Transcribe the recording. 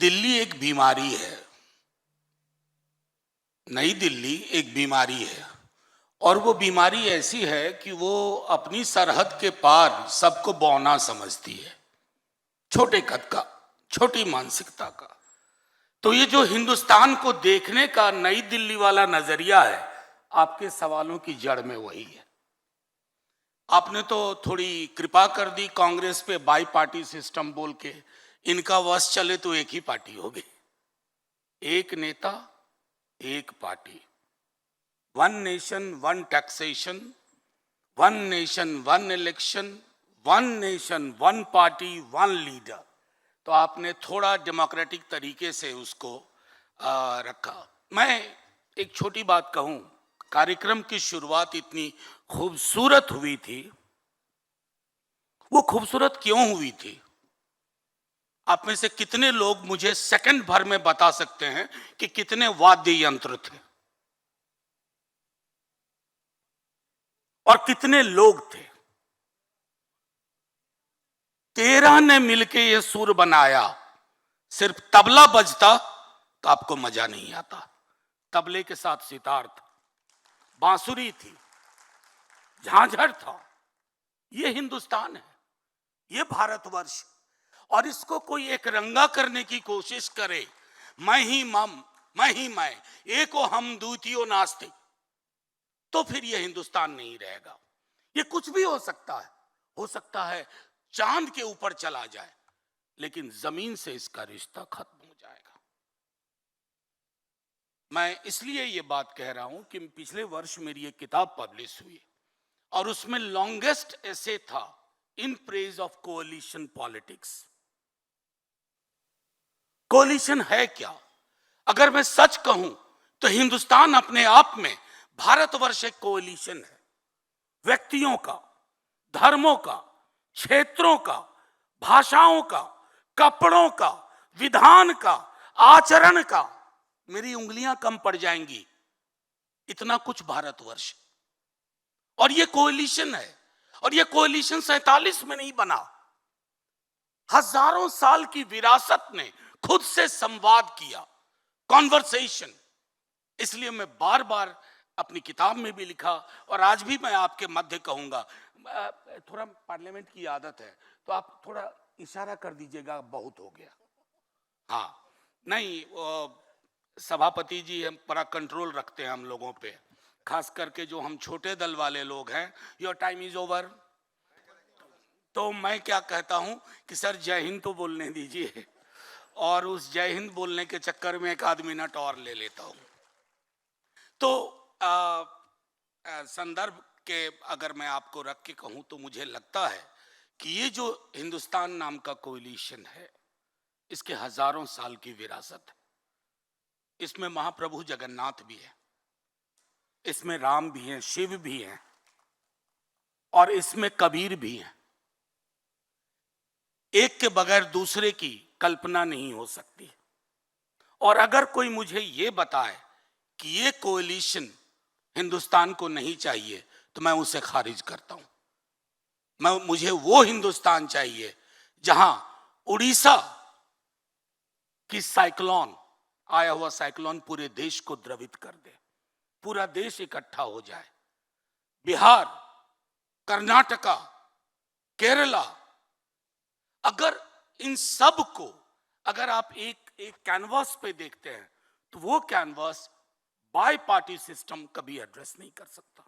दिल्ली एक बीमारी है। नई दिल्ली एक बीमारी है और वो बीमारी ऐसी है कि वो अपनी सरहद के पार सबको बौना समझती है, छोटे कद का, छोटी मानसिकता का। तो ये जो हिंदुस्तान को देखने का नई दिल्ली वाला नजरिया है, आपके सवालों की जड़ में वही है। आपने तो थोड़ी कृपा कर दी कांग्रेस पे बाई पार्टी सिस्टम बोल के। इनका वश चले तो एक ही पार्टी होगी, एक नेता एक party, one nation one taxation, one nation one election, one nation one party one leader. तो आपने थोड़ा डेमोक्रेटिक तरीके से उसको रखा। मैं एक छोटी बात कहूं, कार्यक्रम की शुरुआत इतनी खूबसूरत हुई थी। वो खूबसूरत क्यों हुई थी? आप में से कितने लोग मुझे सेकंड भर में बता सकते हैं कि कितने वाद्य यंत्र थे और कितने लोग थे? 13 ने मिलके ये सुर बनाया। सिर्फ तबला बजता तो आपको मजा नहीं आता। तबले के साथ सितार था, बांसुरी थी, झांझर था। ये हिंदुस्तान है, ये भारतवर्ष। और इसको कोई एक रंगा करने की कोशिश करे, मैं ही मम, मैं ही मैं, एको हम द्वितीयो नास्ति, तो फिर ये हिंदुस्तान नहीं रहेगा। ये कुछ भी हो सकता है चांद के ऊपर चला जाए, लेकिन जमीन से इसका रिश्ता खत्म हो जाएगा। मैं इसलिए ये बात कह रहा हूं कि पिछले वर्ष मेरी एक किताब पब्लिश हुई और उसमें लॉन्गेस्ट एसे था in praise of coalition politics. Coalition है क्या? अगर मैं सच कहूं तो हिंदुस्तान अपने आप में, भारतवर्ष एक कोलिशन है, व्यक्तियों का, धर्मों का, क्षेत्रों का, भाषाओं का, कपड़ों का, विधान का, आचरण का। मेरी उंगलियां कम पड़ जाएंगी, इतना कुछ भारतवर्ष। और ये कोलिशन है, और ये कोलिशन 47 में नहीं बना। हजारों साल की विरासत ने खुद से संवाद किया, कॉन्वर्सेशन। इसलिए मैं बार बार अपनी किताब में भी लिखा और आज भी मैं आपके मध्य कहूंगा। थोड़ा पार्लियामेंट की आदत है तो आप थोड़ा इशारा कर दीजिएगा, बहुत हो गया। हाँ, नहीं, सभापति जी हम बड़ा कंट्रोल रखते हैं हम लोगों पे, खास करके जो हम छोटे दल वाले लोग हैं। Your time is over. तो मैं क्या कहता हूं कि सर जय हिंद तो बोलने दीजिए, और उस जय हिंद बोलने के चक्कर में एक आध मिनट और ले लेता हूं। तो संदर्भ के अगर मैं आपको रख के कहूं तो मुझे लगता है कि ये जो हिंदुस्तान नाम का कोलिशन है, इसके हजारों साल की विरासत है। इसमें महाप्रभु जगन्नाथ भी है, इसमें राम भी हैं, शिव भी हैं, और इसमें कबीर भी हैं। एक के बगैर दूसरे की कल्पना नहीं हो सकती। और अगर कोई मुझे ये बताए कि ये कोलिशन हिंदुस्तान को नहीं चाहिए, तो मैं उसे खारिज करता हूं। मुझे वो हिंदुस्तान चाहिए जहां उड़ीसा की साइक्लोन, आया हुआ साइक्लोन पूरे देश को द्रवित कर दे, पूरा देश इकट्ठा हो जाए। बिहार, कर्नाटका, केरला, अगर इन सब को अगर आप एक कैनवास पे देखते हैं, तो वो कैनवास बाई पार्टी सिस्टम कभी एड्रेस नहीं कर सकता।